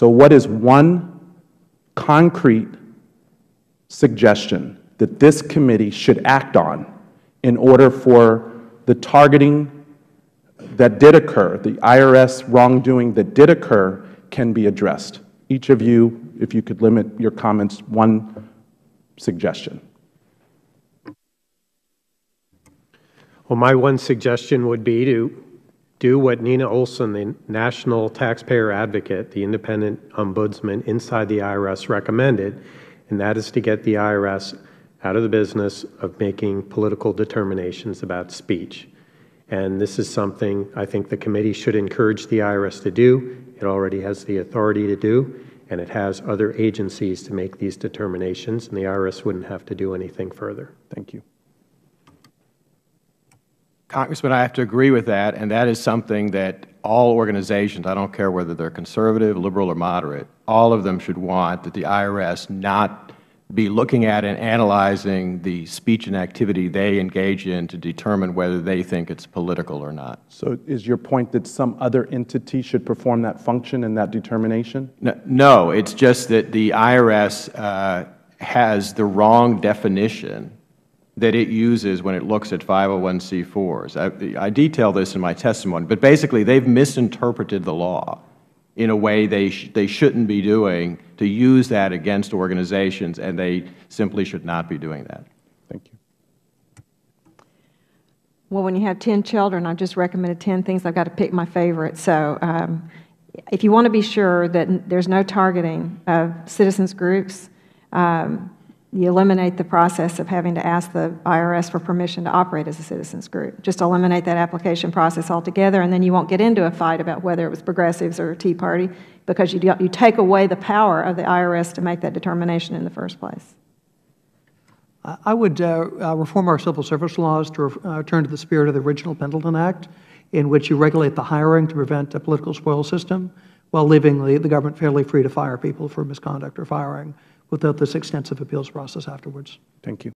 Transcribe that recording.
So what is one concrete suggestion that this committee should act on in order for the targeting that did occur, the IRS wrongdoing that did occur, can be addressed? Each of you, if you could limit your comments, one suggestion. Well, my one suggestion would be to do what Nina Olson, the National Taxpayer Advocate, the independent ombudsman inside the IRS, recommended, and that is to get the IRS out of the business of making political determinations about speech. And this is something I think the committee should encourage the IRS to do. It already has the authority to do, and it has other agencies to make these determinations, and the IRS wouldn't have to do anything further. Thank you. Congressman, I have to agree with that, and that is something that all organizations, I don't care whether they're conservative, liberal, or moderate, all of them should want that the IRS not be looking at and analyzing the speech and activity they engage in to determine whether they think it's political or not. So is your point that some other entity should perform that function and that determination? No, it's just that the IRS has the wrong definition that it uses when it looks at 501c4s. I detail this in my testimony, but basically they've misinterpreted the law in a way they shouldn't be doing to use that against organizations, and they simply should not be doing that. Thank you. Well, when you have 10 children, I've just recommended 10 things. I've got to pick my favorite. So if you want to be sure that there's no targeting of citizens groups, you eliminate the process of having to ask the IRS for permission to operate as a citizens group. Just eliminate that application process altogether, and then you won't get into a fight about whether it was progressives or Tea Party, because you take away the power of the IRS to make that determination in the first place. I would reform our civil service laws to return to the spirit of the original Pendleton Act, in which you regulate the hiring to prevent a political spoil system while leaving the government fairly free to fire people for misconduct or firing without this extensive appeals process afterwards. Thank you.